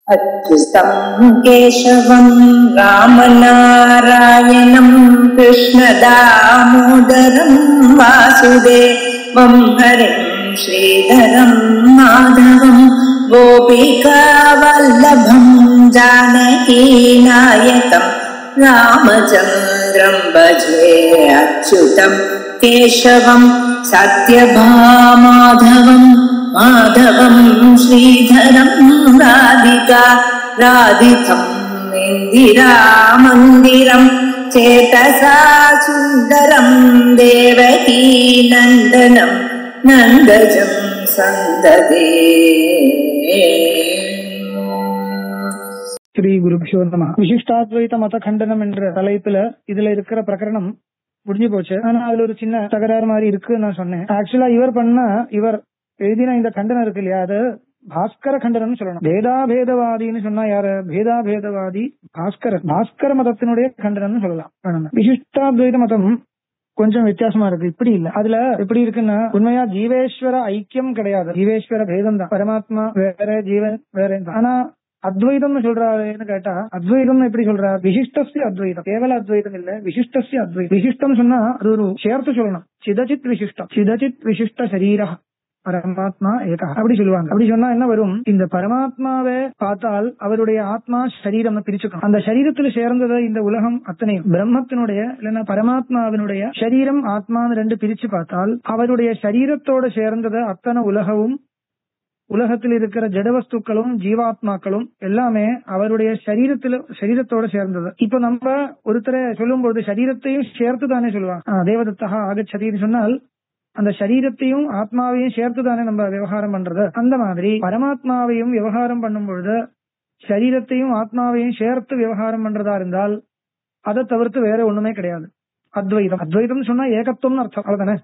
அச்சுதம் கேசவம் ராமநாராயணம் கிருஷ்ணதாமோதரம் வாசுதேவம் ஹரிம் ஸ்ரீதரம் மாதவம் கோபிகா வல்லபம் ஜானகி நாயகம் ராமச்சந்திரம் பஜே. அச்சுதம் கேசவம் சத்யபாமாதவம் மாதவம் ஸ்ரீதரம் ராதிகா ராதிதம் இந்திரா மந்திரம் சேதசா சுந்தரம் தேவகீ நந்தனம் நந்தஜம் சந்ததே. ஸ்ரீ குருபியோ நமः. விசிஷ்டாத்வைத மத கண்டனம் என்ற தலைப்புல இதுல இருக்கிற பிரகரணம் முடிஞ்சு போச்சு. ஆனா அதுல ஒரு சின்ன தகராறு மாதிரி இருக்குன்னு நான் சொன்னேன். ஆக்சுவலா இவர் எழுதின இந்த கண்டனம் இருக்கு இல்லையா, அது பாஸ்கர கண்டனம் சொல்லணும். பேதாபேதவாதின்னு சொன்னா யாரு? பேதாபேதவாதி பாஸ்கர மதத்தினுடைய கண்டனம் சொல்லலாம். விசிஷ்டாத்வைத மதம் கொஞ்சம் வித்தியாசமா இருக்கு. இப்படி இல்ல. அதுல எப்படி இருக்குன்னா, உண்மையா ஜீவேஸ்வர ஐக்கியம் கிடையாது, ஜீவேஸ்வர பேதம் தான். பரமாத்மா வேற, ஜீவன் வேற. ஆனா அத்வைதம்னு சொல்றாருன்னு கேட்டா, அத்வைதம் எப்படி சொல்றாரு? விசிஷ்டஸ்ய அத்வைதம், கேவல அத்வைதம் இல்ல, விசிஷ்டஸ்ய அத்வைதம். விசிஷ்டம் சொன்னா அது ஒரு சேர்த்து சொல்லணும். சிதச்சித் விசிஷ்டம், சிதச்சித் விசிஷ்ட சரீரா பரமாத்மா ஏகா அப்படி சொல்லுவாங்க. அப்படி சொன்னா என்ன வரும்? இந்த பரமாத்மாவை பார்த்தால் அவருடைய ஆத்மா சரீரம் பிரிச்சுக்கணும். அந்த சரீரத்துல சேர்ந்தது இந்த உலகம் அத்தனையும் பிரம்மத்தினுடைய இல்லைன்னா பரமாத்மாவினுடைய சரீரம் ஆத்மான்னு ரெண்டு பிரிச்சு பார்த்தால் அவருடைய சரீரத்தோட சேர்ந்தது அத்தனை உலகமும், உலகத்தில் இருக்கிற ஜடவஸ்துக்களும் ஜீவாத்மாக்களும் எல்லாமே அவருடைய சரீரத்தோட சேர்ந்தது. இப்ப நம்ம ஒருத்தரை சொல்லும் பொழுது சரீரத்தையும் சேர்த்து தானே சொல்லுவாங்க. தேவதத்தா ஆகச்சதின்னு சொன்னால் அந்த சரீரத்தையும் ஆத்மாவையும் சேர்த்து தானே நம்ம விவகாரம் பண்றது. அந்த மாதிரி பரமாத்மாவையும் விவகாரம் பண்ணும் பொழுது சரீரத்தையும் ஆத்மாவையும் சேர்த்து விவகாரம் பண்றதா இருந்தால் அதை தவிர்த்து வேற ஒண்ணுமே கிடையாது. அத்வைதம். அத்வைதம் சொன்னா ஏகத்துவம்னு அர்த்தம், அவ்வளவுதானே.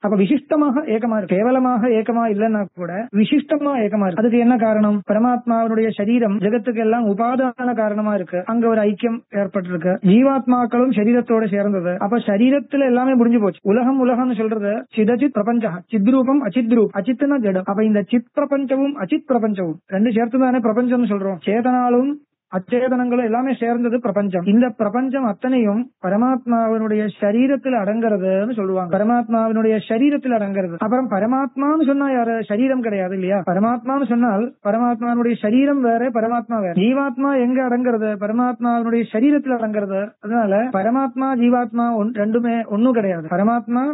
அப்ப விசிஷ்டமாக ஏகமா இருக்கு, கேவலமாக ஏகமா இல்லைன்னா கூட விசிஷ்டமா ஏகமா இருக்கு. அதுக்கு என்ன காரணம்? பரமாத்மாவுடைய சரீரம் ஜெகத்துக்கு எல்லாம் உபாதான காரணமா இருக்கு, அங்க ஒரு ஐக்கியம் ஏற்பட்டிருக்கு. ஜீவாத்மாக்களும் சரீரத்தோட சேர்ந்தது. அப்ப சரீரத்துல எல்லாமே முடிஞ்சு போச்சு. உலகம்னு சொல்றது சிதச்சித் பிரபஞ்ச, சித்ரூபம் அச்சித் ரூப், அச்சித்னா ஜடம். அப்ப இந்த சித் பிரபஞ்சமும் அச்சித் பிரபஞ்சமும் ரெண்டு சேர்த்துதானே பிரபஞ்சம் சொல்றோம். சேதனாலும் அச்சேதனங்களும் எல்லாமே சேர்ந்தது பிரபஞ்சம். இந்த பிரபஞ்சம் அத்தனையும் பரமாத்மாவினுடைய சரீரத்தில் அடங்குறதுன்னு சொல்லுவாங்க. பரமாத்மாவினுடைய சரீரத்தில் அடங்குறது. அப்புறம் பரமாத்மான்னு சொன்னா யாரு? சரீரம் கிடையாது இல்லையா. பரமாத்மான்னு சொன்னால் பரமாத்மாவுடைய சரீரம் வேற, பரமாத்மா வேற. ஜீவாத்மா எங்க அடங்குறது? பரமாத்மாவினுடைய சரீரத்தில் அடங்குறது. அதனால பரமாத்மா ஜீவாத்மா ரெண்டுமே ஒண்ணும் கிடையாது. பரமாத்மா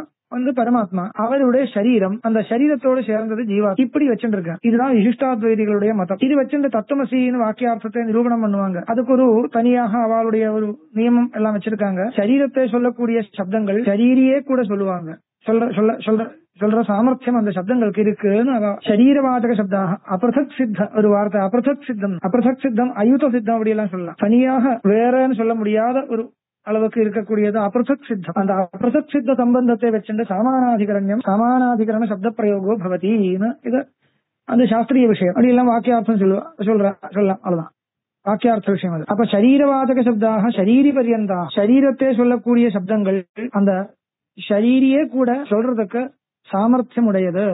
பரமாத்மா, அவருடைய சரீரம் அந்த சரீரத்தோடு சேர்ந்தது ஜீவா. இப்படி வச்சுருக்க. இதுதான் விசிஷ்டாத்வைதிகளுடைய மதம். இது வச்சிருந்த தத்துவமசின்னு வாக்கியார்த்தத்தை நிரூபணம் பண்ணுவாங்க. அதுக்கு ஒரு தனியாக அவளுடைய ஒரு நியமம் எல்லாம் வச்சிருக்காங்க. சரீரத்தை சொல்லக்கூடிய சப்தங்கள் சரீரியே கூட சொல்லுவாங்க. சொல்ற சாமர்த்தியம் அந்த சப்தங்களுக்கு இருக்குன்னு. சரீரவாதக சப்தாக அபிருதக் சித்த ஒரு வார்த்தை. அபிருதக் சித்தம் அயுத சித்தம் அப்படி எல்லாம் சொல்லலாம். தனியாக வேறன்னு சொல்ல முடியாத ஒரு அளவுக்கு இருக்கக்கூடியது அபிருதக் சித்தம். அந்த அபிருதக் சித்த சம்பந்தத்தை வச்சுட்டு சாமானாதிகரண சப்த பிரயோகோ பவதின்னு இது அந்த சாஸ்திரிய விஷயம். அப்படி எல்லாம் வாக்கியார்த்தம் சொல்லலாம். அவ்வளவுதான் வாக்கியார்த்த விஷயம் அது. அப்ப சரீரவாதக சப்தாக சரீரி பரியந்தா, சரீரத்தை சொல்லக்கூடிய சப்தங்கள் அந்த சரீரியே கூட சொல்றதுக்கு சாமர்த்தியம் உடையது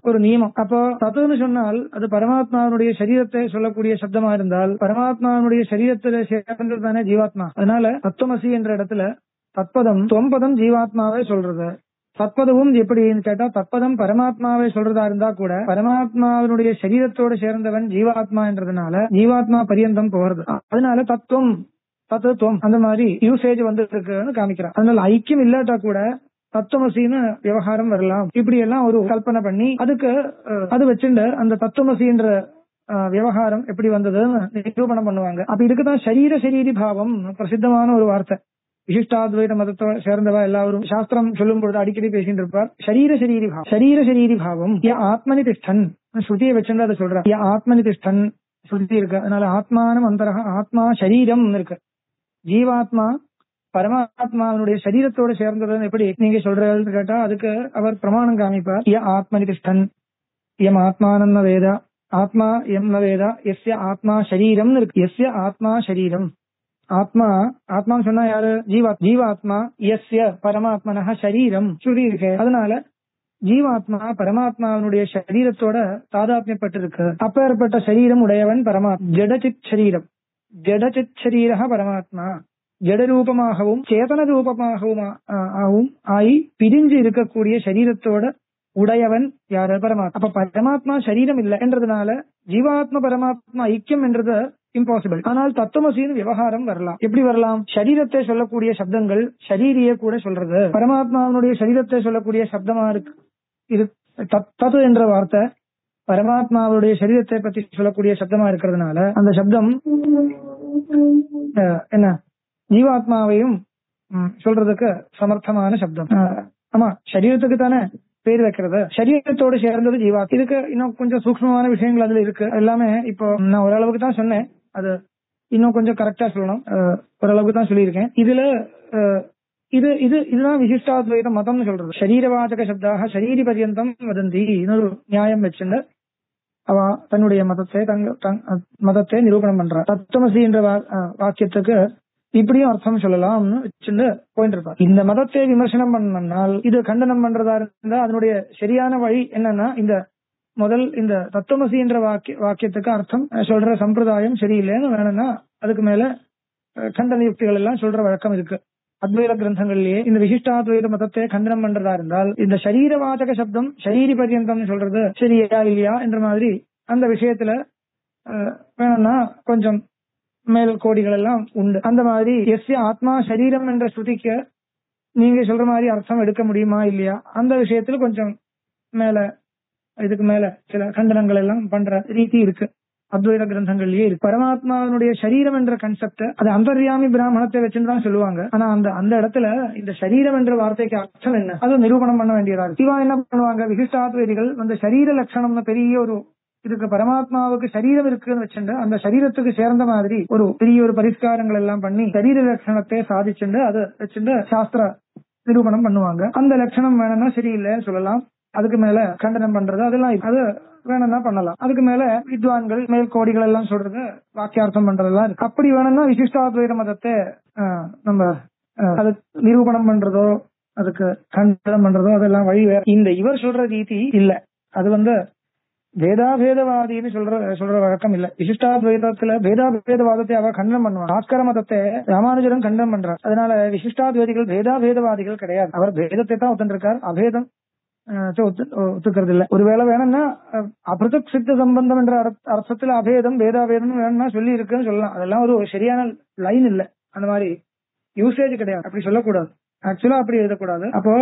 ஒரு நியமம். அப்போ தத்துவன்னு சொன்னால் அது பரமாத்மாவுடைய சரீரத்தை சொல்லக்கூடிய சப்தமா இருந்தால் பரமாத்மாவுடைய சரீரத்துல சேர்ந்தது தானே ஜீவாத்மா. அதனால தத்துவமசி என்ற இடத்துல தத்பதம் தொம்பதம் ஜீவாத்மாவை சொல்றது. தத்பதமும் எப்படின்னு கேட்டா, தத்பதம் பரமாத்மாவை சொல்றதா இருந்தா கூட பரமாத்மாவினுடைய சரீரத்தோடு சேர்ந்தவன் ஜீவாத்மா என்றதுனால ஜீவாத்மா பரியந்தம் போறது. அதனால தத்துவம் அந்த மாதிரி யூசேஜ் வந்து இருக்குன்னு காமிக்கிறான். அதனால ஐக்கியம் இல்லாட்டா கூட தத்துவமசின்னு விவகாரம் வரலாம். இப்படி எல்லாம் ஒரு கல்பனை பண்ணி அதுக்கு அது வச்சுட்டு அந்த தத்துவமசின்ற விவகாரம் எப்படி வந்ததுன்னு நிரூபணம் பண்ணுவாங்க. அப்ப இதுக்குதான் சரீரி பாவம் பிரசித்தமான ஒரு வார்த்தை. விசிஷ்டாத்வைத மதத்தை சேர்ந்தவா எல்லாரும் சாஸ்திரம் சொல்லும் பொழுது அடிக்கடி பேசிட்டு இருப்பார். சரீரி பாவம் ஆத்மனி திஷ்டன் ஸ்ருதியை வச்சுட்டு அதை சொல்ற. ஆத்மனி திஷ்டன் ஸ்ருதி இருக்கு. அதனால ஆத்மானம் அந்தரக, ஆத்மா சரீரம் இருக்கு. ஜீவாத்மா பரமாத்மாவுடைய சரீரத்தோட சேர்ந்ததுன்னு எப்படி நீங்க சொல்றதுன்னு கேட்டா அதுக்கு அவர் பிரமாணம் காமிப்பார். ஆத்மனி திஷ்டன் எம் ஆத்மானம் வேதா, ஆத்மா எம் வேதா எஸ்ய ஆத்மா சரீரம் இருக்கு. எஸ்ய ஆத்மா சரீரம், ஆத்மான்னு சொன்னா யாரு? ஜீவாத்மா. எஸ்ய பரமாத்மனஹ சரீரம் ஸ்ருதி இருக்கு. அதனால ஜீவாத்மா பரமாத்மாவனுடைய சரீரத்தோட தாதாத்மியப்பட்டிருக்கு. அப்பேற்பட்ட சரீரம் உடையவன் பரமாத்மா. ஜடசித் சரீரம், ஜடசித் சரீர பரமாத்மா, ஜடரூபமாகவும் சேதன ரூபமாகவும் ஆகி பிரிஞ்சு இருக்கக்கூடிய சரீரத்தோட உடையவன் யாரு? பரமாத்மா. அப்ப பரமாத்மா சரீரம் இல்லை என்றதுனால ஜீவாத்மா பரமாத்மா ஐக்கியம் என்றது இம்பாசிபிள். ஆனால் தத்துவமசின்னு விவகாரம் வரலாம். எப்படி வரலாம்? சரீரத்தை சொல்லக்கூடிய சப்தங்கள் சரீரியே கூட சொல்றது. பரமாத்மாவுடைய சரீரத்தை சொல்லக்கூடிய சப்தமா இருக்கு. தத்து என்ற வார்த்தை பரமாத்மாவுடைய சரீரத்தை பத்தி சொல்லக்கூடிய சப்தமா இருக்கிறதுனால அந்த சப்தம் என்ன ஜீவாத்மாவையும் சொல்றதுக்கு சமர்த்தமான சப்தம். ஆமா, சரீரத்துக்கு தானே பேர் வைக்கிறது, சரீரத்தோடு சேர்ந்தது ஜீவாத்மா. இதுக்கு இன்னும் கொஞ்சம் சூக்ஷ்மமான விஷயங்கள் அதுல இருக்கு. எல்லாமே இப்போ நான் ஓரளவுக்கு தான் சொன்னேன், அது இன்னும் கொஞ்சம் கரெக்டா சொல்லணும். ஓரளவுக்கு தான் சொல்லியிருக்கேன். இதுல இதுதான் விசிஷ்டாத்வைத மதம்னு சொல்றது. சரீரவாச்சக சப்தாக சரீரி பர்யந்தம் வதந்தி. இன்னொரு நியாயம் வச்சுண்டு அவ தன்னுடைய மதத்தை நிரூபணம் பண்றார். தத்துவமசி என்ற வாக்கியத்துக்கு இப்படியும் அர்த்தம் சொல்லலாம்னு வச்சுட்டு போயிட்டு இருப்பார். இந்த மதத்தை விமர்சனம் பண்ணனால் இது கண்டனம் பண்றதா இருந்தா அதனுடைய சரியான வழி என்னன்னா இந்த தத்துவமசி என்ற வாக்கியத்துக்கு அர்த்தம் சொல்ற சம்பிரதாயம் சரியில்லைன்னு வேணும்னா அதுக்கு மேல கண்டன யுக்திகள் எல்லாம் சொல்ற வழக்கம் இருக்கு. அத்வைத கிரந்தங்கள்லயே இந்த விசிஷ்டாத்வைத மதத்தை கண்டனம் பண்றதா இருந்தால் இந்த சரீரவாச்சக சப்தம் சரீரி பர்யந்தம் சொல்றது சரியா இல்லையா என்ற மாதிரி அந்த விஷயத்துல வேணும்னா கொஞ்சம் மேல் கோடிகள் எல்லாம் உண்டு. அந்த மாதிரி எஸ்ய ஆத்மா சரீரம் என்ற ஸ்ருதிக்கு நீங்க சொல்ற மாதிரி அர்த்தம் எடுக்க முடியுமா இல்லையா, அந்த விஷயத்துல கொஞ்சம் மேல இதுக்கு மேல சில கண்டனங்கள் எல்லாம் பண்ற ரீதி இருக்கு அத்வைத கிரந்தங்கள்லயே இருக்கு. பரமாத்மாவுடைய சரீரம் என்ற கன்செப்ட் அது அந்தர்யாமி பிராமணத்தை வச்சுதான் சொல்லுவாங்க. ஆனா அந்த இடத்துல இந்த சரீரம் என்ற வார்த்தைக்கு அர்த்தம் என்ன அது நிரூபணம் பண்ண வேண்டியதா இருக்கு. இவா என்ன பண்ணுவாங்க, விசிஷ்டாத்வைதிகள் அந்த சரீர லட்சணம்னு பெரிய ஒரு இதுக்கு பரமாத்மாவுக்கு சரீரம் இருக்குன்னு வச்சுட்டு அந்த சரீரத்துக்கு சேர்ந்த மாதிரி ஒரு பெரிய ஒரு பரிஷ்காரங்கள் எல்லாம் பண்ணி சரீர லட்சணத்தை சாதிச்சுண்டு அதை வச்சுட்டு சாஸ்திர நிரூபணம் பண்ணுவாங்க. அந்த லட்சணம் வேணும்னா சரியில்லைன்னு சொல்லலாம். அதுக்கு மேல கண்டனம் பண்றது அதெல்லாம் அது வேணும்னா பண்ணலாம். அதுக்கு மேல வித்வான்கள் மேல் கோடிகள் எல்லாம் சொல்றது வாக்கியார்த்தம் பண்றதெல்லாம் இருக்கு. அப்படி வேணும்னா விசிஷ்டாத்வைத மதத்தை நம்ம அது நிரூபணம் பண்றதோ அதுக்கு கண்டனம் பண்றதோ அதெல்லாம் வழி வேற. இவர் சொல்ற ரீதி இல்ல. அது வேதாபேதவாதின்னு சொல்ற வழக்கம் இல்ல. விசிஷ்டாத்வைதத்துல வேதாபேதவாதத்தை அவ கண்டனம் பண்ணுவான். பாஸ்கர மதத்தை ராமானுஜரும் கண்டனம் பண்றார். அதனால விசிஷ்டாத்வைதிகள் வேதாபேதவாதிகள் கிடையாது. அவர் வேதத்தை தான் ஒத்துருக்கார், அபேதம் ஒத்துக்கிறது இல்ல. ஒருவேளை வேணும்னா அபிருதக் சித்த சம்பந்தம் என்ற அர்த்தத்துல அபேதம் வேதாபேதம் வேணும்னா சொல்லி இருக்குன்னு சொல்லலாம். அதெல்லாம் ஒரு சரியான லைன் இல்ல, அந்த மாதிரி யூசேஜ் கிடையாது. அப்படி சொல்லக்கூடாது, ஆக்சுவலா அப்படி எழுதக்கூடாது. அப்போ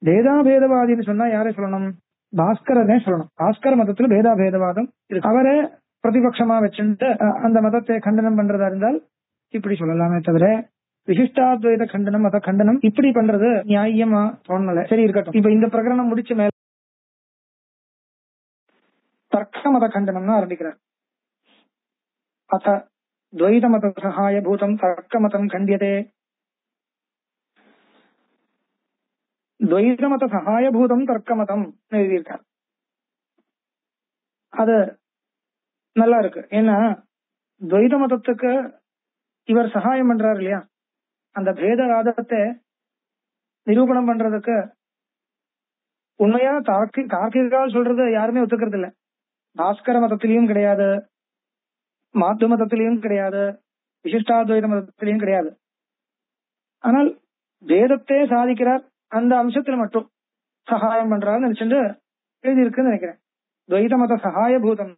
வேதாபேதவாதின்னு சொன்னா யாரை சொல்லணும்? பாஸ்கரனே சொல்லணும். பாஸ்கர மதத்துல பேதாபேதவாதம் இருக்கு. அவரே பிரதிபட்சமா வச்சுட்டு அந்த மதத்தை கண்டனம் பண்றதா இருந்தால் இப்படி சொல்லலாமே தவிர விசிஷ்டாத்வைத கண்டனம் மத கண்டனம் இப்படி பண்றது நியாயமா தோணல. சரி, இருக்கட்டும். இப்ப இந்த பிரகரணம் முடிச்ச மேல தர்க்க மத கண்டனம்னு ஆரம்பிக்கிறார். அத துவைத மத சகாய பூதம் தர்க்க மதம் கண்டியதே. துவைத மத சகாயபூதம் தர்க்க மதம் எழுதியிருக்கார். அது நல்லா இருக்கு. ஏன்னா துவைத மதத்துக்கு இவர் சகாயம் பண்றாரு இல்லையா, அந்த பேதவாதத்தை நிரூபணம் பண்றதுக்கு உண்மையா தார்க்கிகால் சொல்றது யாருமே ஒத்துக்கிறது இல்ல. பாஸ்கர மதத்திலையும் கிடையாது, மாத்து மதத்திலையும் கிடையாது, விசிஷ்டாத்வைத மதத்திலையும் கிடையாது. ஆனால் வேதத்தை சாதிக்கிறார், அந்த அம்சத்துல மட்டும் சகாயம் பண்றாருன்னு நினைச்சுட்டு எழுதியிருக்குன்னு நினைக்கிறேன். துவைத மத சகாய பூதம்.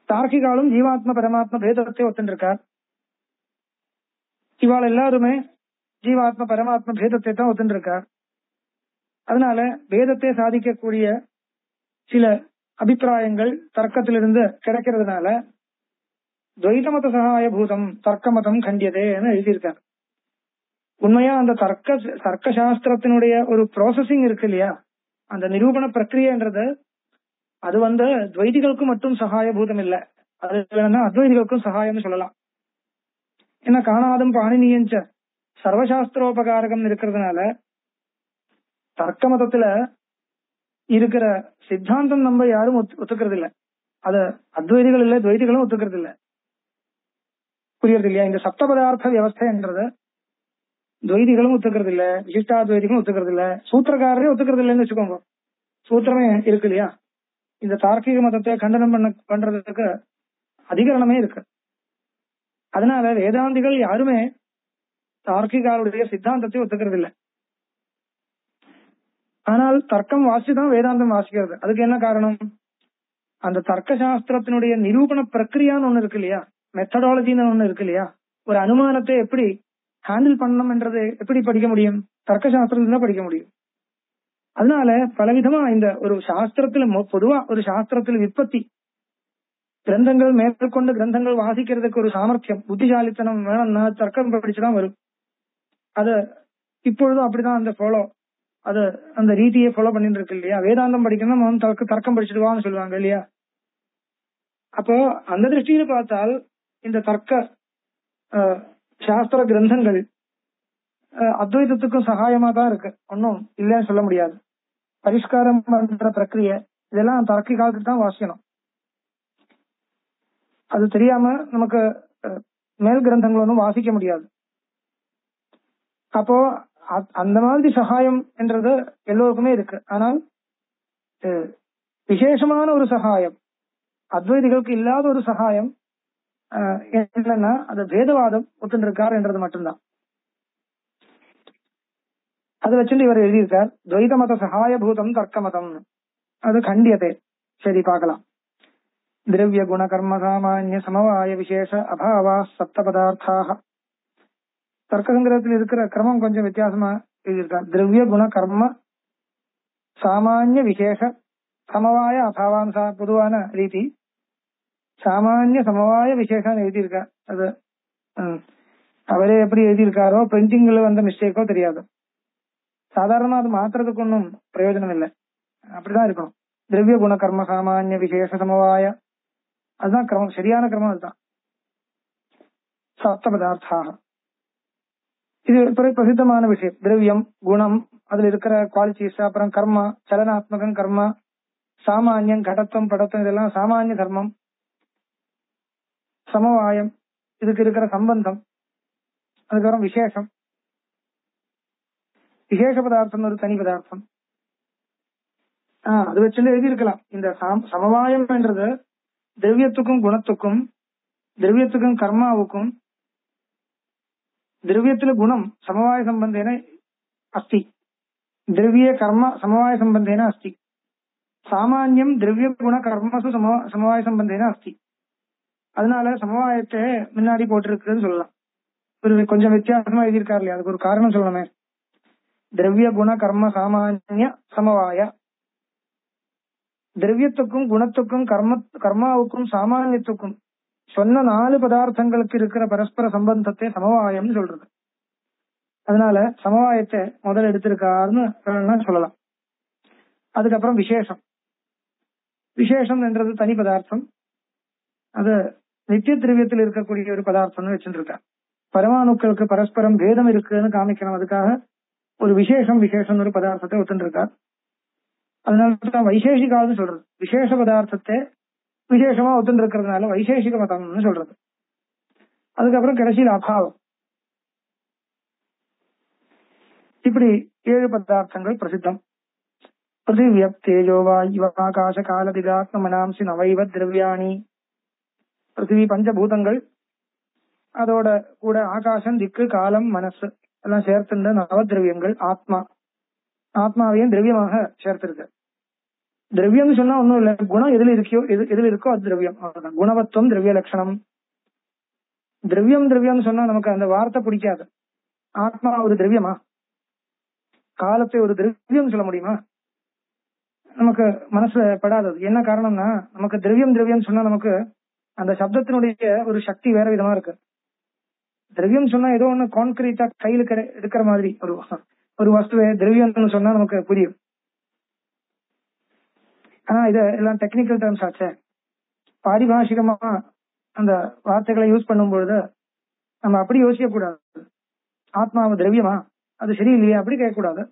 தார்க்கிகாலும் ஜீவாத்ம பரமாத்ம பேதத்தை ஒத்துருக்கார். இவாள் எல்லாருமே ஜீவாத்ம பரமாத்ம பேதத்தை தான் ஒத்துருக்கார். அதனால வேதத்தை சாதிக்கக்கூடிய சில அபிப்பிராயங்கள் தர்க்கத்திலிருந்து கிடைக்கிறதுனால துவைத மத சகாய பூதம் தர்க்க மதம் கண்டியதேன்னு எழுதியிருக்கார். உண்மையா அந்த தர்க்க சாஸ்திரத்தினுடைய ஒரு ப்ராசஸிங் இருக்கு இல்லையா, அந்த நிரூபண பிரக்கிரியன்றது அது துவைதிகளுக்கும் மட்டும் சகாயபூதம் இல்ல, அது வேணா அத்வைதிகளுக்கும் சகாயம் சொல்லலாம். ஏன்னா காணாதம் பாணினியஞ்ச சர்வசாஸ்திரோபகாரகம் இருக்கிறதுனால தர்க்க மதத்துல இருக்கிற சித்தாந்தம் நம்ம யாரும் ஒத்துக்கிறது இல்ல. அது அத்வைதிகள் இல்ல, துவைதிகளும் ஒத்துக்கிறது இல்ல. புரியுறது இல்லையா? இந்த சப்த பதார்த்த வியவஸ்தைன்றது துவைதிகளும் ஒத்துக்கிறது இல்ல, விசிஷ்டாத்வைதிகளும் ஒத்துக்கிறது இல்ல, சூத்திரக்காரரே ஒத்துக்கிறது இல்லைன்னு வச்சுக்கோங்க. சூத்திரமே இருக்கு இல்லையா, இந்த தார்க்கிக மதத்தை கண்டனம் பண்றதுக்கு அதிகரணமே இருக்கு. அதனால வேதாந்திகள் யாருமே தார்க்கிகாருடைய சித்தாந்தத்தை ஒத்துக்கிறது இல்லை. ஆனால் தர்க்கம் வாசிதான் வேதாந்தம் வாசிக்கிறது. அதுக்கு என்ன காரணம்? அந்த தர்க்க சாஸ்திரத்தினுடைய நிரூபண பிரக்கிரியான்னு ஒண்ணு இருக்கு இல்லையா, மெத்தடாலஜின்னு ஒண்ணு இருக்கு இல்லையா, ஒரு அனுமானத்தை எப்படி ஹேண்டில் பண்ணணும் என்றது எப்படி படிக்க முடியும்? தர்க்க சாஸ்திரத்துல தான் படிக்க முடியும். அதனால பலவிதமா இந்த ஒரு சாஸ்திரத்துல பொதுவா ஒரு சாஸ்திரத்துல விற்பத்தி கிரந்தங்கள் மேற்கொண்டு கிரந்தங்கள் வாசிக்கிறதுக்கு ஒரு சாமர்த்தியம் புத்திசாலித்தனம் வேணும்னா தர்க்கம் படிச்சுதான் வரும். அது இப்பொழுதும் அப்படிதான் அது அந்த ரீதியை ஃபாலோ பண்ணிட்டு இருக்கு இல்லையா. வேதாந்தம் படிக்கணும் தர்க்கம் படிச்சுடுவான்னு சொல்லுவாங்க இல்லையா. அப்போ அந்த திருஷ்டியில பார்த்தால் இந்த தர்க்க சாஸ்திர கிரந்தங்கள் அத்வைதத்துக்கும் சகாயமா தான் இருக்கு, ஒன்னும் இல்லைன்னு சொல்ல முடியாது. பரிஷ்காரம் பண்ற பிரக்கிரிய இதெல்லாம் தர்க்கிகாவுக்கு தான் வாசிக்கணும். அது தெரியாம நமக்கு மேல் கிரந்தங்கள் ஒன்றும் வாசிக்க முடியாது. அப்போ அந்த மாதிரி சகாயம் என்றது எல்லோருக்குமே இருக்கு. ஆனால் விசேஷமான ஒரு சகாயம், அத்வைதிகளுக்கு இல்லாத ஒரு சகாயம் என்னன்னா அது வேதவாதம் ஒத்துன்னு இருக்கார் என்றது மட்டும்தான். அது வச்சுட்டு இவர் எழுதியிருக்கார் துவைத மத சகாய பூதம் தர்க்க மதம். அது கண்டியதே. சரி, பார்க்கலாம். திரவிய குண கர்ம சாமானிய சமவாய விசேஷ அபாவா சப்த பதார்த்தாக. தர்க்க சங்கிரகத்தில் இருக்கிற கிரமம் கொஞ்சம் வித்தியாசமா எழுதியிருக்கார். திரவிய குண கர்ம சாமானிய விசேஷ சமவாய அபாவான்சா பொதுவான ரீதி, சாமானிய சமவாய விசேஷம் எழுதியிருக்கார். அது அவரே எப்படி எழுதியிருக்காரோ, பிரிண்டிங்ல வந்த மிஸ்டேக்கோ தெரியாது. சாதாரணமா அது மாத்துறதுக்கு ஒன்றும் பிரயோஜனம் இல்லை, அப்படிதான் இருக்கணும். திரவிய குண கர்ம சாமானிய விசேஷ சமவாய, அதுதான் கிரமம், சரியான கிரமம் அதுதான். சப்த பதார்த்தாக இது பிரசித்தமான விஷயம். திரவியம், குணம், அதுல இருக்கிற குவாலிட்டிஸ், அப்புறம் கர்மா, சலனாத்மகம் கர்மா, சாமானியம், கடத்தம், படத்தம், இதெல்லாம் சாமானிய தர்மம். சமவாயம், இதுக்கு இருக்கிற சம்பந்தம். அதுக்கப்புறம் விசேஷம், விசேஷ பதார்த்தம் ஒரு தனி பதார்த்தம். அது வச்சுட்டு எழுதி இருக்கலாம். இந்த சமவாயம் என்றது திரவியத்துக்கும் குணத்துக்கும், திரவியத்துக்கும் கர்மாவுக்கும், திரவியத்துல குணம் சமவாய சம்பந்தேன அஸ்தி, திரவிய கர்ம சமவாய சம்பந்தேன அஸ்தி, சாமானியம் திரவிய குண கர்மசு சமவாய சம்பந்தேன அஸ்தி. அதனால சமவாயத்தை முன்னாடி போட்டிருக்குன்னு சொல்லலாம். ஒரு கொஞ்சம் வித்தியாசமா எழுதியிருக்காரு இல்லையா, அதுக்கு ஒரு காரணம் சொல்லணுமே. திரவிய குண கர்ம சாமானிய சமவாய, திரவியத்துக்கும் குணத்துக்கும் கர்மாவுக்கும் சாமானியத்துக்கும் சொன்ன 4 பதார்த்தங்களுக்கு இருக்கிற பரஸ்பர சம்பந்தத்தை சமவாயம்னு சொல்றது. அதனால சமவாயத்தை முதல் எடுத்திருக்காருன்னு சொல்லலாம். அதுக்கப்புறம் விசேஷம், விசேஷம் என்றது தனி பதார்த்தம். அது நித்திய திரவியத்தில் இருக்கக்கூடிய ஒரு பதார்த்தம்னு வச்சுட்டு இருக்க. பரமாணுக்களுக்கு பரஸ்பரம் பேதம் இருக்குன்னு காமிக்கணும், அதுக்காக ஒரு விசேஷம் ஒரு பதார்த்தத்தை ஒத்துட்டு இருக்கார். அதனாலதான் வைசேஷிகான்னு சொல்றது. விசேஷ பதார்த்தத்தை விசேஷமா ஒத்துட்டு இருக்கிறதுனால வைசேஷிக மதம்னு சொல்றது. அதுக்கப்புறம் கடைசியில் அபாவம். இப்படி 7 பதார்த்தங்கள் பிரசித்தம். பிருத்திவிய தேஜோ வாயு ஆகாச கால திகாத்ம மனாம்சி நவைவ திரவியாணி. பிருத்திவி பஞ்சபூதங்கள், அதோட கூட ஆகாசம், திக்கு, காலம், மனசு எல்லாம் சேர்த்துண்ட நவதிரவியங்கள். ஆத்மாவையும் திரவியமாக சேர்த்திருக்கு. திரவியம் சொன்னா ஒன்னும் இல்ல, குணம் எதுல இருக்கோ அது திரவியம். குணவத்துவம் திரவிய லட்சணம். திரவியம் சொன்னா நமக்கு அந்த வார்த்தை பிடிக்காது. ஆத்மா ஒரு திரவியமா, காலத்தை ஒரு திரவியம் சொல்ல முடியுமா? நமக்கு மனசுல படாதது. என்ன காரணம்னா, நமக்கு திரவியம் சொன்னா நமக்கு அந்த சப்தத்தினுடைய ஒரு சக்தி வேற விதமா இருக்கு. திரவியம் சொன்னா ஏதோ ஒண்ணு கான்கிரீட்டா கையில இருக்கிற மாதிரி ஒரு வஸ்துவை திரவியம் சொன்னா நமக்கு புரியும். ஆனா இது எல்லாம் டெக்னிக்கல் டேர்ம்ஸ் ஆச்சே. பாரிபாஷிகமா அந்த வார்த்தைகளை யூஸ் பண்ணும் பொழுது நம்ம அப்படி யோசிக்க கூடாது. ஆத்மாவை திரவியமா, அது சரியில்லையா அப்படி கேட்கக்கூடாது.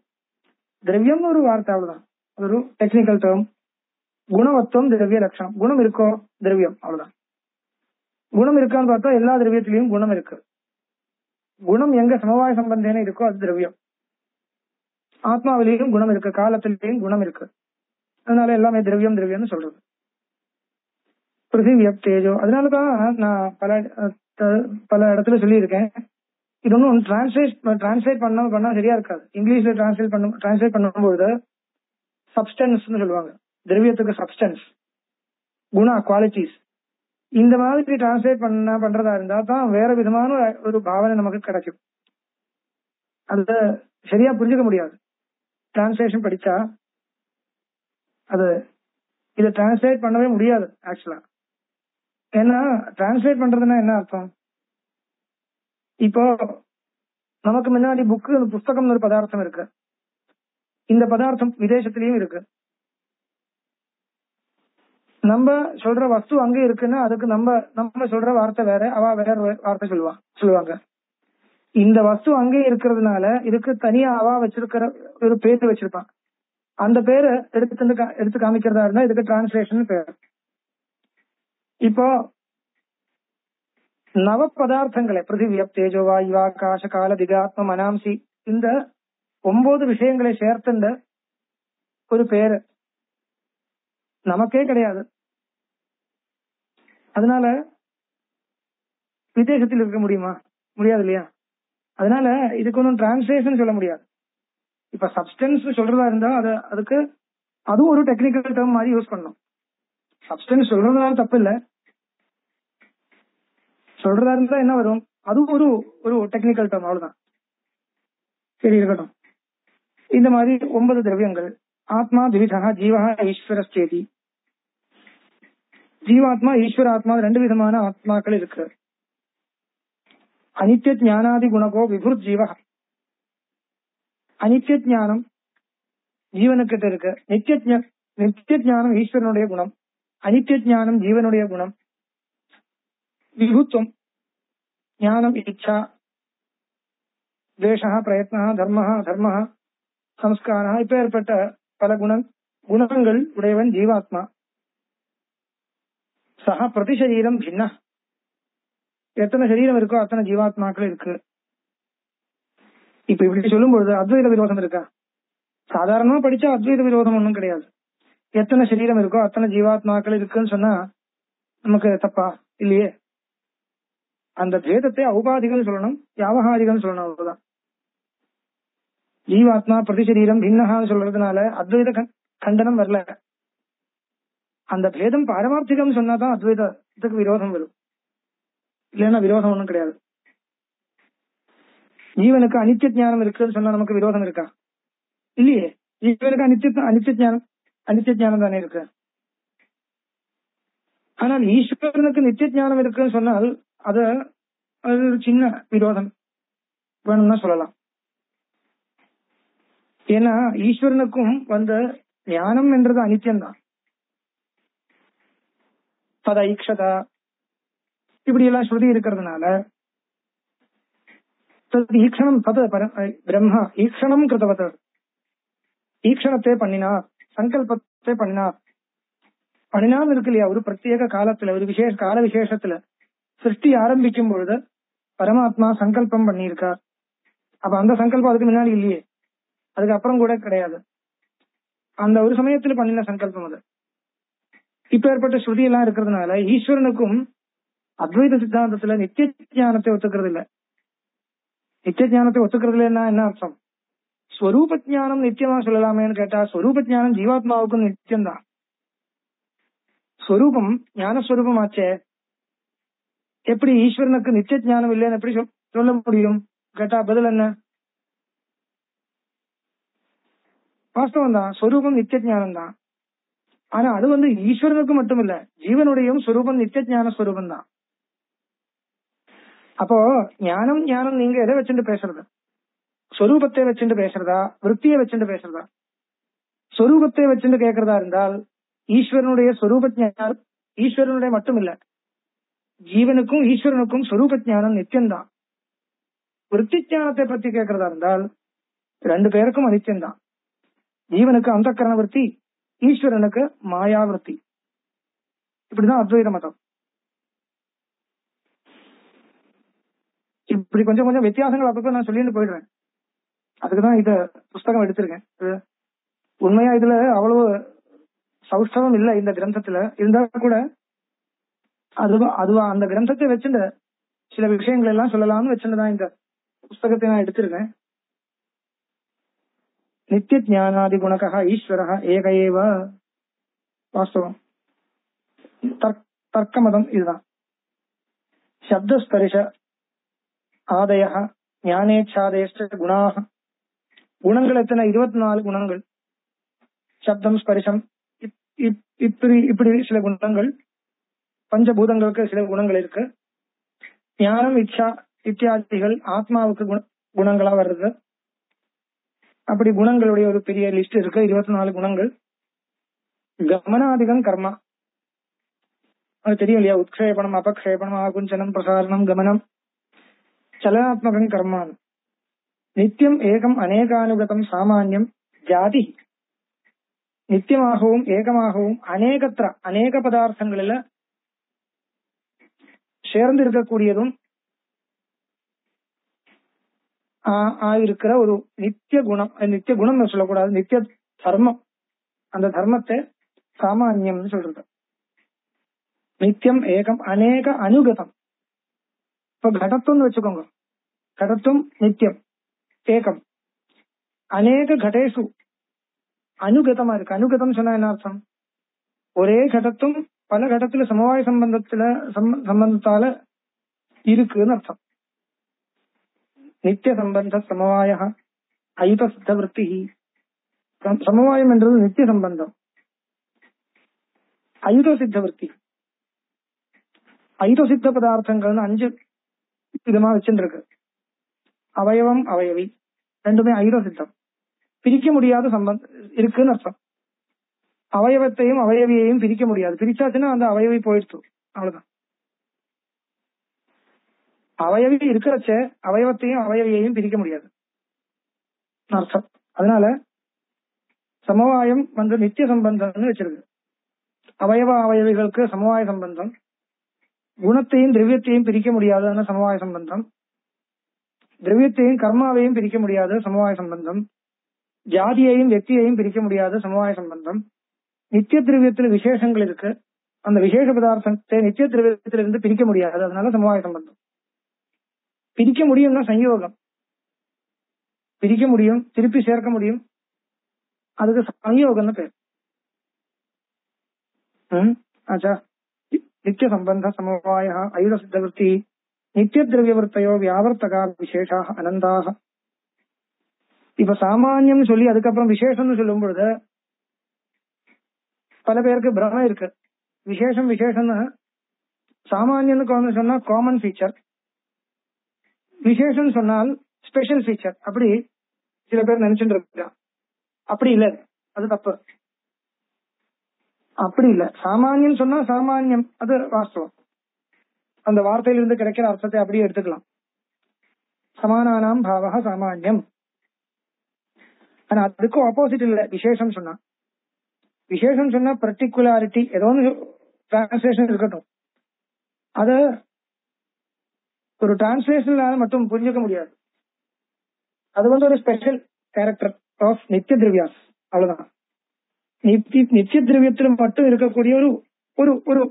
திரவியம்னு ஒரு வார்த்தை, அவ்வளவுதான், ஒரு டெக்னிக்கல் டேர்ம். குணவத்துவம் திரவிய லட்சணம், குணம் இருக்கோ திரவியம், அவ்வளவுதான். குணம் இருக்கான்னு பார்த்தா எல்லா திரவியத்திலையும் குணம் இருக்கு. குணம் எங்க சமவாய சம்பந்தேன இருக்கோ அது திரவியம். ஆத்மாவிலேயும் குணம் இருக்கு, காலத்திலேயும் குணம் இருக்கு. அதனால எல்லாமே திரவியம் திரவியம்னு சொல்றது. பிருத்திவி தேஜோ. அதனாலதான் நான் பல இடத்துல சொல்லியிருக்கேன், இது ஒன்றும் டிரான்ஸ்லேட் பண்ணா சரியா இருக்காது. இங்கிலீஷ்ல டிரான்ஸ்லேட் பண்ணும்போது சப்ஸ்டன்ஸ் சொல்லுவாங்க, திரவியத்துக்கு சப்ஸ்டன்ஸ், குணா, குவாலிட்டிஸ். இந்த மாதிரி டிரான்ஸ்லேட் பண்றதா இருந்தா தான் வேற விதமான ஒரு பாவனை நமக்கு கிடைக்கும். அத சரியா புரிஞ்சுக்க முடியாது டிரான்ஸ்லேஷன் படிச்சா. அது இதை டிரான்ஸ்லேட் பண்ணவே முடியாது ஆக்சுவலா. ஏன்னா டிரான்ஸ்லேட் பண்றதுன்னா என்ன அர்த்தம்? இப்போ நமக்கு முன்னாடி புஸ்தகம் ஒரு பதார்த்தம் இருக்கு. இந்த பதார்த்தம் விதேசத்திலயும் இருக்கு. நம்ம சொல்ற வஸ்து அங்க இருக்குன்னா அதுக்கு நம்ம சொல்ற வார்த்தை வேற, அவ வேற வார்த்தை சொல்லுவாங்க. இந்த வஸ்து அங்கே இருக்கிறதுனால இதுக்கு தனியா அவா வச்சிருக்கிற ஒரு பேரு வச்சிருப்பான். அந்த பேரை எடுத்து காமிக்கிறதா இருந்தா இதுக்கு டிரான்ஸ்லேஷன் பேர். இப்போ நவ பதார்த்தங்களை பிருத்திவி தேஜோ வாயு ஆகாச கால திகாத்ம மனாம்சி, இந்த 9 விஷயங்களை சேர்த்துண்ட ஒரு பேரு நமக்கே கிடையாது. அதனால விதேசத்தில் இருக்க முடியுமா? முடியாது இல்லையா? அதனால இதுக்கு ஒன்றும் டிரான்ஸ்லேஷன் சொல்ல முடியாது. இப்ப சப்ஸ்டன்ஸ் சொல்றதா இருந்தா அதுக்கு அதுவும் ஒரு டெக்னிக்கல் டேர்ம் மாதிரி யூஸ் பண்ணணும். சப்ஸ்டன்ஸ் சொல்றதுனால தப்பு இல்லை, சொல்றதா இருந்தா என்ன வரும், அதுவும் ஒரு டெக்னிக்கல் டேர்ம், அவ்வளவுதான். சரி, இருக்கட்டும். இந்த மாதிரி 9 திரவியங்கள். ஆத்மா திவிதா ஜீவா ஈஸ்வரஸ்தேதி. ஜீவாத்மா ஈஸ்வராத்மா 2 விதமான ஆத்மாக்கள் இருக்கு. அனித்ய ஞானாதி குணகோ விபுர் ஜீவ. அனித்ய ஞானம் ஜீவனுக்கிட்ட இருக்கு. நித்திய ஞானம் ஈஸ்வரனுடைய குணம், அனித்ய ஞானம் ஜீவனுடைய குணம். விபுத்துவம் ஞானம், இச்சா, தேசா, பிரயத்னா, தர்ம, சம்ஸ்காரா, இப்ப ஏற்பட்ட பல குணங்கள் உடையவன் ஜீவாத்மா. சஹா பிரதி சரீரம் பின்ன. எத்தனை சரீரம் இருக்கோ அத்தனை ஜீவாத்மாக்கள் இருக்கு. இப்ப இப்படி சொல்லும் பொழுது அத்வைத விரோதம் இருக்கா? சாதாரணமா படிச்சா அத்வைத விரோதம் ஒன்றும் கிடையாது. எத்தனை சரீரம் இருக்கோ அத்தனை ஜீவாத்மாக்கள் இருக்குன்னு சொன்னா நமக்கு தப்பா இல்லையே? அந்த பேதத்தை ஔபாதிகள் சொல்லணும், வியாவகாரிகள் சொல்லணும், அவ்வளவுதான். ஜீவாத்மா பிரதி சரீரம் பின்னஹான்னு சொல்றதுனால அத்வைத கண்டனம் வரல. அந்த பேதம் பாரமார்த்திகம் சொன்னாதான் அத்வைதத்துக்கு விரோதம் வரும், இல்லைன்னா விரோதம் ஒண்ணும் கிடையாது. ஜீவனுக்கு அனித்திய ஞானம் இருக்குன்னு சொன்னா நமக்கு விரோதம் இருக்கா? இல்லையே. ஜீவனுக்கு அனித்திய ஞானம் தானே இருக்கு. ஆனால் ஈஸ்வரனுக்கு நித்திய ஞானம் இருக்குன்னு சொன்னால் அது ஒரு சின்ன விரோதம் வேணும்னா சொல்லலாம். ஏன்னா ஈஸ்வரனுக்கும் ஞானம் என்றது அனித்தியம்தான். தத ஈக்ஷதா இப்படி எல்லாம் ஸ்ருதி இருக்கிறதுனால ஈக்ஷணம் பிரம்மா ஈக்ஷணம் கிருத்தவத, ஈக்ஷணத்தை பண்ணினார், சங்கல்பத்தை பண்ணினார் இருக்கு இல்லையா? ஒரு பிரத்யேக காலத்துல, ஒரு கால விசேஷத்துல சிருஷ்டி ஆரம்பிக்கும் பொழுது பரமாத்மா சங்கல்பம் பண்ணியிருக்கார். அப்ப அந்த சங்கல்பம் அதுக்கு முன்னாடி இல்லையே, அதுக்கு அப்புறம் கூட கிடையாது. அந்த ஒரு சமயத்துல பண்ணின சங்கல்பம் அது. இப்ப ஏற்பட்ட ஸ்ருதி எல்லாம் இருக்கிறதுனால ஈஸ்வரனுக்கும் அத்வைத சித்தாந்தத்துல நித்திய ஞானத்தை ஒத்துக்கிறது இல்ல. நித்திய ஞானத்தை ஒத்துக்கிறது இல்லைன்னா என்ன அர்த்தம்? ஸ்வரூப ஞானம் நித்தியமா சொல்லலாமேன்னு கேட்டா ஸ்வரூப ஞானம் ஜீவாத்மாவுக்கும் நித்தியம்தான். ஸ்வரூபம் ஞானஸ்வரூபம் ஆச்சே, எப்படி ஈஸ்வரனுக்கு நித்திய ஞானம் இல்லைன்னு எப்படி சொல்ல முடியும் கேட்டா பதில் என்ன? வாஸ்தவம் தான், ஸ்வரூபம் நித்திய ஞானம் தான். ஆனா அது ஈஸ்வரனுக்கு மட்டும் இல்ல, ஜீவனுடைய ஸ்வரூபம் நித்திய ஞான ஸ்வரூபம் தான். அப்போ ஞானம் நீங்க எதை வச்சுட்டு பேசுறது? ஸ்வரூபத்தை வச்சுட்டு பேசுறதா, விற்த்தியை வச்சுட்டு பேசுறதா? ஸ்வரூபத்தை வச்சுட்டு கேட்கறதா இருந்தால் ஈஸ்வரனுடைய ஸ்வரூப ஞானம் ஈஸ்வரனுடைய மட்டும் இல்ல, ஜீவனுக்கும் ஈஸ்வரனுக்கும் ஸ்வரூப ஞானம் நித்தியம்தான். விற்பி ஞானத்தை பத்தி கேட்கறதா இருந்தால் 2 பேருக்கும் அனித்தியம்தான். ஜீவனுக்கு அந்தக்கரண விற்பி, ஈஸ்வரனுக்கு மாயாவிருத்தி. இப்படிதான் அத்வைத மதம். இப்ப இப்படி கொஞ்சம் கொஞ்சம் வித்தியாசங்கள் அப்பப்ப நான் சொல்லிட்டு போயிடுவேன். அதுக்குதான் இத புஸ்தகம் எடுத்திருக்கேன். உண்மையா இதுல அவ்வளவு சௌஷ்டவம் இல்ல இந்த கிரந்தத்துல, இருந்தா கூட அதுவா அந்த கிரந்தத்தை வச்சுட்டு சில விஷயங்கள் எல்லாம் சொல்லலாம்னு வச்சுட்டுதான் இந்த புஸ்தகத்தை நான் எடுத்திருக்கேன். நித்திய ஞானாதி குணகா ஈஸ்வரः ஏக ஏவ. வாஸ்தவம் தர்க்க மதம் இதுதான். சப்தஸ்பரிச ஆதய ஞானேச்சாதேஷ்ட குணாக. குணங்கள் எத்தனை? 24 குணங்கள். சப்தம் ஸ்பரிசம் இப்படி சில குணங்கள். பஞ்சபூதங்களுக்கு சில குணங்கள் இருக்கு. ஞானம் இச்சா இத்தியாதிகள் ஆத்மாவுக்கு குணங்களா வருது. அப்படி குணங்களுடைய ஒரு பெரிய லிஸ்ட் இருக்கு, 24 குணங்கள். கமனாதிகம் கர்மா, அது தெரியும் இல்லையா? உத்க்ஷேபணம், அபக்ஷேபணம், ஆகுஞ்சனம், பிரசாரணம், கமனம், சலனாத்மகம் கர்மான். நித்தியம் ஏகம் அநேகானுகதம் சாமானியம் ஜாதி. நித்தியமாகவும் ஏகமாகவும் அநேக பதார்த்தங்களில சேர்ந்து இருக்கக்கூடியதும் ஆயிருக்கிற ஒரு நித்திய குணம். நித்திய குணம் சொல்லக்கூடாது, நித்திய தர்மம். அந்த தர்மத்தை சாமானியம் சொல்றது. நித்தியம் ஏகம் அநேக அனுகதம். இப்ப கடத்துவம் வச்சுக்கோங்க. கடத்தும் நித்தியம் ஏகம் அநேக கடேசு அனுகதமா இருக்கு. அனுகதம் சொன்னா என்ன அர்த்தம்? ஒரே கடத்தும் பல கடத்துல சமவாய சம்பந்தத்தால இருக்குன்னு அர்த்தம். நித்திய சம்பந்த சமவாய அயுத சித்த விற்பி. சமவாயம் என்றது நித்திய சம்பந்தம். அயுத சித்த விற்பி, அயுத சித்த பதார்த்தங்கள் 5 விதமா வச்சுருக்கு. அவயவம் அவயவி ரெண்டுமே அயுத சித்தம். பிரிக்க முடியாத சம்பந்தம் இருக்குன்னு அர்த்தம். அவயவத்தையும் அவயவியையும் பிரிக்க முடியாது. பிரிச்சாச்சுன்னா அந்த அவயவி போயிடுச்சு, அவ்வளவுதான். அவயவி இருக்கிறச்ச அவயவத்தையும் அவயவியையும் பிரிக்க முடியாது அர்த்தம். அதனால சமவாயம் நித்திய சம்பந்தம்னு வச்சிருக்கு. அவயவ அவயவிகளுக்கு சமவாய சம்பந்தம். குணத்தையும் திரவியத்தையும் பிரிக்க முடியாதுன்னு சமவாய சம்பந்தம். திரவியத்தையும் கர்மாவையும் பிரிக்க முடியாது சமவாய சம்பந்தம். ஜாதியையும் வெக்தியையும் பிரிக்க முடியாது சமவாய சம்பந்தம். நித்திய திரவியத்தில் விசேஷங்கள் இருக்கு. அந்த விசேஷ பதார்த்தத்தை நித்திய திரவியத்திலிருந்து பிரிக்க முடியாது, அதனால சமவாய சம்பந்தம். பிரிக்க முடியும்னா சயோகம். பிரிக்க முடியும், திருப்பி சேர்க்க முடியும், அதுக்கு சயோகம்னு பேர். ஆச்சா. நித்திய சம்பந்த சமவாய அயுத சித்த விற்பி நித்திய திரவியவர்த்தையோ வியாவர்த்தகா விசேஷாக அனந்தாக. இப்ப சாமானியம் சொல்லி அதுக்கப்புறம் விசேஷம்னு சொல்லும் பொழுது பல பேருக்கு பிரமம் இருக்கு. விசேஷம்னு சாமானியன்னு சொன்னா காமன் ஃபீச்சர், விசேஷம் சொன்னால் ஸ்பெஷல் ஃபீச்சர். அப்படி சில பேர் நினைச்சுட்டு இருக்கா. அப்படி இல்ல, அது தப்பு. அப்படி இல்ல. சாமானியம் சொன்னா சாமானியம், அது வாஸ்தவம். அந்த வார்த்தையிலிருந்து கிடைக்கிற அர்த்தத்தை அப்படியே எடுத்துக்கலாம். சமானானாம் பாவக சாமானியம். ஆனா அதுக்கும் ஆப்போசிட் இல்ல விசேஷம் சொன்னா. விசேஷம் சொன்னா பர்டிகுலாரிட்டி, ஏதோ ஒன்று டிரான்ஸ்லேஷன் இருக்கட்டும், அத ஒரு டிரான்ஸ்லேஷன் மட்டும் புரிஞ்சுக்க முடியாது. அது ஒரு ஸ்பெஷல் கேரக்டர் ஆஃப் நித்திய திரவியாஸ், அவ்வளவுதான். நித்திய திரவியத்துல மட்டும் இருக்கக்கூடிய ஒரு ஒரு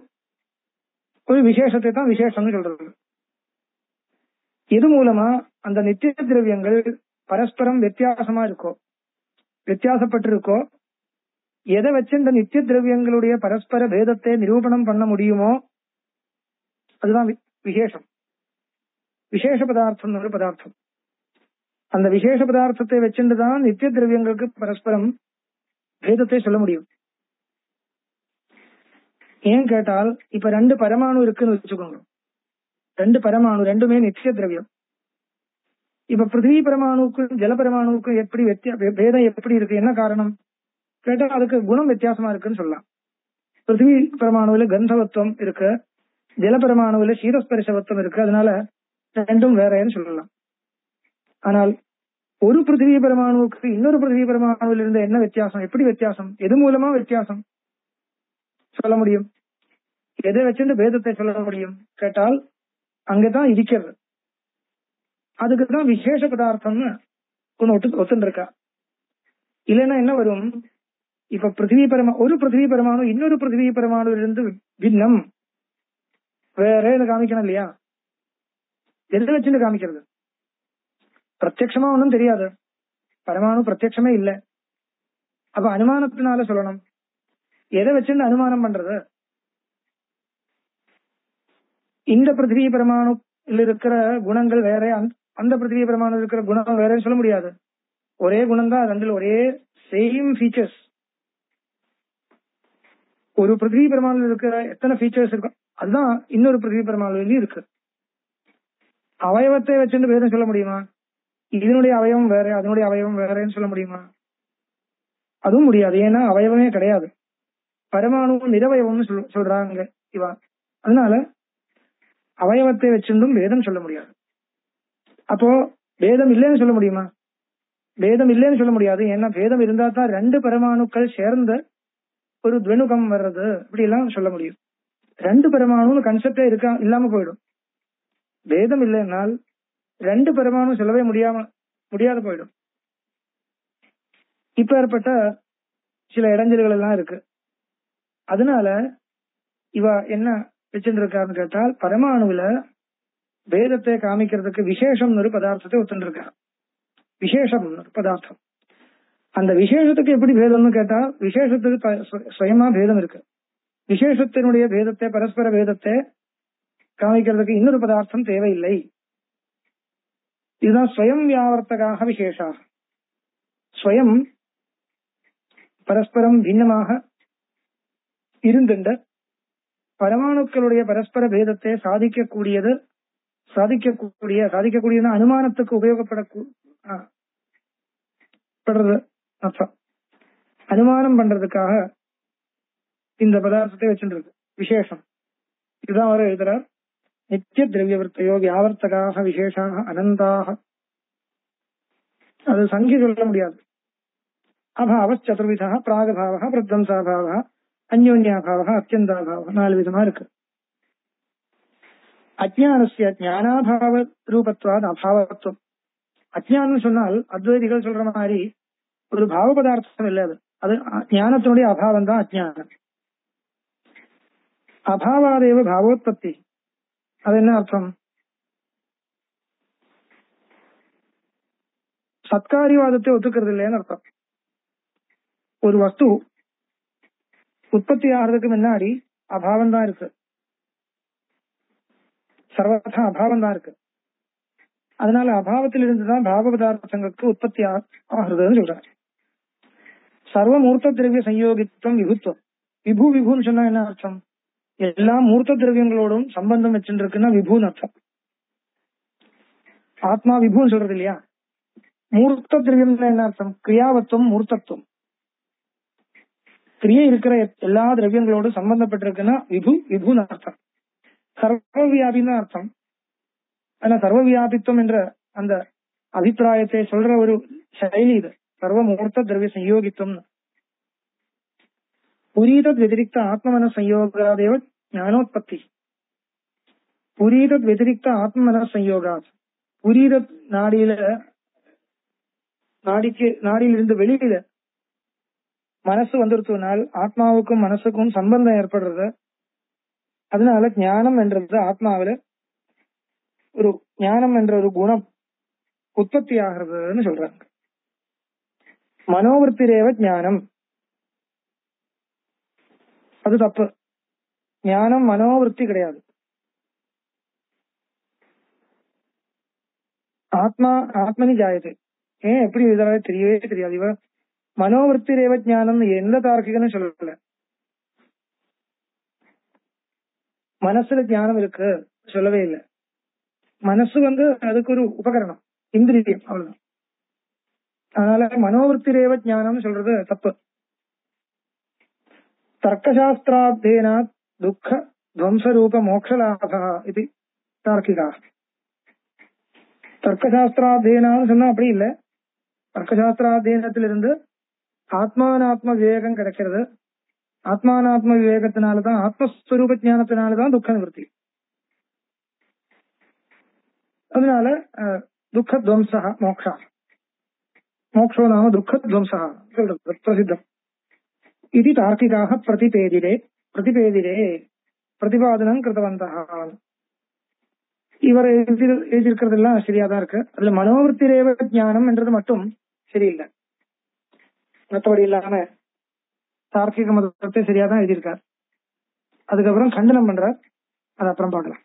ஒரு விசேஷத்தை தான் விசேஷம்னு சொல்றது. இது மூலமா அந்த நித்திய திரவியங்கள் பரஸ்பரம் வித்தியாசமா இருக்கோ, வித்தியாசப்பட்டிருக்கோ, எதை வச்சு இந்த நித்திய திரவியங்களுடைய பரஸ்பர பேதத்தை நிரூபணம் பண்ண முடியுமோ அதுதான் விசேஷம். விசேஷ பதார்த்தம் ஒரு பதார்த்தம். அந்த விசேஷ பதார்த்தத்தை வச்சுட்டுதான் நித்திய திரவியங்களுக்கு பரஸ்பரம் பேதத்தை சொல்ல முடியும். ஏன் கேட்டால், இப்ப 2 பரமாணு இருக்குன்னு வச்சுக்கோங்க. 2 பரமாணு ரெண்டுமே நித்திய திரவியம். இப்ப பிருத்திவி பரமாணுக்கும் ஜல பரமாணுக்கும் எப்படி பேதம் எப்படி இருக்கு? என்ன காரணம் கேட்டா அதுக்கு குணம் வித்தியாசமா இருக்குன்னு சொல்லலாம். பிருத்திவி பரமாணுவில கந்தவத்துவம் இருக்கு, ஜல பரமாணுவில சீதஸ்பரிசவத்துவம் இருக்கு, அதனால ரெண்டும் வேறன்னு சொல்லலாம். ஆனால் ஒரு பிருத்திவி பரமாணுவுக்கு இன்னொரு பிருத்திவி பரமாணுவில் இருந்த என்ன வித்தியாசம்? எப்படி வித்தியாசம்? எது மூலமா வித்தியாசம் சொல்ல முடியும்? எதை வச்சுட்டு பேதத்தை சொல்ல முடியும் கேட்டால் அங்கதான் இருக்கிறது. அதுக்குதான் விசேஷ பதார்த்தம்னு ஒண்ணு ஒத்துன்னு இருக்கா. இல்லைன்னா என்ன வரும், இப்ப ஒரு பிருத்திவி பரமாணு இன்னொரு பிருத்திவி பரமாணு இருந்து பின்னம் வேற காமிக்கணும் இல்லையா? எதை வச்சுட்டு காமிக்கிறது? பிரத்யட்சமா ஒன்னும் தெரியாது, பரமாணு பிரத்யட்சமே இல்ல. அப்ப அனுமானத்தினால சொல்லணும். எதை வச்சுட்டு அனுமானம் பண்றது? இந்த பிருத்திவி பரமாணு இருக்கிற குணங்கள் வேற, அந்த பிருத்திவி பரமாணு இருக்கிற குணம் வேறன்னு சொல்ல முடியாது. ஒரே குணம் தான் ரெண்டுல, ஒரே சேம் ஃபீச்சர்ஸ். ஒரு பிருத்திவி பரமாணு இருக்கிற எத்தனை ஃபீச்சர்ஸ் இருக்கும் அதுதான் இன்னொரு பிருத்திவி பரமாணுலயும் இருக்கு. அவயவத்தை வச்சுட்டு வேறும் சொல்ல முடியுமா? இதனுடைய அவயவம் வேற அதனுடைய அவயவம் வேறன்னு சொல்ல முடியுமா? அதுவும் முடியாது. ஏன்னா அவயவமே கிடையாது, பரமாணுவும் நிரவயவம்னு சொல்றாங்க இவா. அதனால அவயவத்தை வச்சிருந்தும் வேதம் சொல்ல முடியாது. அப்போ வேதம் இல்லைன்னு சொல்ல முடியுமா? வேதம் இல்லைன்னு சொல்ல முடியாது. ஏன்னா வேதம் இருந்தா தான் ரெண்டு பரமாணுக்கள் சேர்ந்த ஒரு துவனுகம் வர்றது, இப்படி எல்லாம் சொல்ல முடியும். ரெண்டு பரமாணு கன்செப்டே இல்லாம போயிடும். வேதம் இல்லைன்னால் ரெண்டு பரமாணு சொல்லவே முடியாத போயிடும். இப்ப ஏற்பட்ட சில இடைஞ்சல்கள் எல்லாம் இருக்கு. அதனால இவ என்ன வச்சுருக்காருன்னு கேட்டால், பரமாணுல வேதத்தை காமிக்கிறதுக்கு விசேஷம் ஒரு பதார்த்தத்தை ஒத்துருக்காரு. விசேஷம் ஒரு பதார்த்தம். அந்த விசேஷத்துக்கு எப்படி வேதம்னு கேட்டா, விசேஷத்துக்கு சுயமா வேதம் இருக்கு. விசேஷத்தினுடைய வேதத்தை, பரஸ்பர வேதத்தை காமிக்கிறதுக்கு இன்னொரு பதார்த்தம் தேவையில்லை. இதுதான் ஸ்வயம் வியாவர்த்தகாக விசேஷாக. ஸ்வயம் பரஸ்பரம் பின்னமாக இருந்துண்ட பரமாணுக்களுடைய பரஸ்பர பேதத்தை சாதிக்கக்கூடிய அனுமானத்துக்கு உபயோகப்படுறது அர்த்தம். அனுமானம் பண்றதுக்காக இந்த பதார்த்தத்தை வச்சுருக்கு விசேஷம். இதுதான் அவர் எழுதுறார். நித்திய திரவியவர்த்தையோ வியாவர்த்தகாக விசேஷாக அனந்தாக. அது சங்கி சொல்ல முடியாது. அபாவ சதுர்விதா, பிராகபாவ, பிரத்வம்சாபாவ, அந்யோன்யாபாவ, அத்தியந்தாபாவ, 4 விதமா இருக்கு. அஜ்ஞானஸ்ய ஞானாபாவ ரூபத்வாத் அபாவத்துவம். அஜ்ஞானம் சொன்னால் அத்வைதிகள் சொல்ற மாதிரி ஒரு பாவ பதார்த்தம் இல்லை. அது ஞானத்தினுடைய அபாவம் தான் அஜ்ஞானம். அபாவாதேவ பாவோத்பத்தி. அது என்ன அர்த்தம்? சத்காரியவாதத்தை ஒத்துக்கிறது இல்லைன்னு அர்த்தம். ஒரு வஸ்து உற்பத்தி ஆகிறதுக்கு முன்னாடி அபாவம் தான் இருக்கு, சர்வதா அபாவம் தான் இருக்கு. அதனால அபாவத்தில் இருந்துதான் பாவ பதார்த்தங்களுக்கு உற்பத்தி ஆகிறதுன்னு சொல்றாரு. சர்வ மூர்த்த திரவிய சயோகித்துவம் விபுத்துவம். விபுன்னு சொன்னா என்ன அர்த்தம்? எல்லா மூர்த்த திரவியங்களோடும் சம்பந்தம் வச்சுருக்குன்னா விபுன்னு அர்த்தம். ஆத்மா விபுன்னு சொல்றது இல்லையா? மூர்த்த திரவியம் என்ன அர்த்தம்? கிரியாவத்துவம், மூர்த்தத்துவம். கிரியை இருக்கிற எல்லா திரவியங்களோடும் சம்பந்தப்பட்டிருக்குன்னா விபுன்னு அர்த்தம். சர்வவியாபின்னு அர்த்தம். ஆனா சர்வவியாபித்துவம் என்ற அந்த அபிப்பிராயத்தை சொல்ற ஒரு செயலி இது, சர்வ மூர்த்த திரவிய சயோகித்துவம். புரீதத் வெதிரிக்த ஆத்மமன சயோகாதேவ ஞானோத்பத்தி. புரீதத் வெதிரிக்த ஆத்மமன சயோகாத். புரீதத் நாடியிலிருந்து வெளியில மனசு வந்துருத்துனால் ஆத்மாவுக்கும் மனசுக்கும் சம்பந்தம் ஏற்படுறது. அதனால ஞானம் என்றது ஆத்மாவில ஒரு ஞானம் என்ற ஒரு குணம் உற்பத்தி ஆகிறதுன்னு சொல்றாங்க. மனோவிருத்திரேவ ஞானம். அது தப்பு. ஞானம் மனோவிருத்தி கிடையாது. ஆத்மனி ஜாயது. எப்படி இதனால தெரியவே தெரியாது. இவ மனோவிருத்திரேவ ஞானம் எந்த தார்க்கிகன்னு சொல்லல. மனசுல ஞானம் இருக்கு சொல்லவே இல்லை. மனசு அதுக்கு ஒரு உபகரணம், இந்திரியம், அவ்வளவுதான். அதனால மனோவிருத்திரேவ ஞானம் சொல்றது தப்பு. தர்க்கசாஸ்திராத்தியனா துக்க துவம்சரூப மோக்ஷலாபா இது தார்க்கிகா. தர்க்கசாஸ்திராத்தியனான்னு சொன்னா அப்படி இல்லை. தர்க்கசாஸ்திராத்தியனத்திலிருந்து ஆத்மானாத்ம விவேகம் கிடைக்கிறது. ஆத்மானாத்ம விவேகத்தினாலதான், ஆத்மஸ்வரூப ஞானத்தினாலதான் துக்க நிவர்த்தி. அதனால துக்கத்வம்சா மோக்ஷா, மோக்ஷோ நாம துக்கத்வம்சா சொல்றது பிரசித்தம். இது தார்க்கிகாக பிரதிபேதிரே பிரதிபாதனம் கிருத்தவந்தா. இவர் எழுதியிருக்கிறதெல்லாம் சரியாதான் இருக்கு. அதுல மனோவிருத்திரேவ ஞானம் என்றது மட்டும் சரியில்லை. மற்றபடி இல்லாம தார்க்கிக மதத்தை சரியாதான் எழுதியிருக்கார். அதுக்கப்புறம் கண்டனம் பண்றார். அது அப்புறம் பார்க்கலாம்.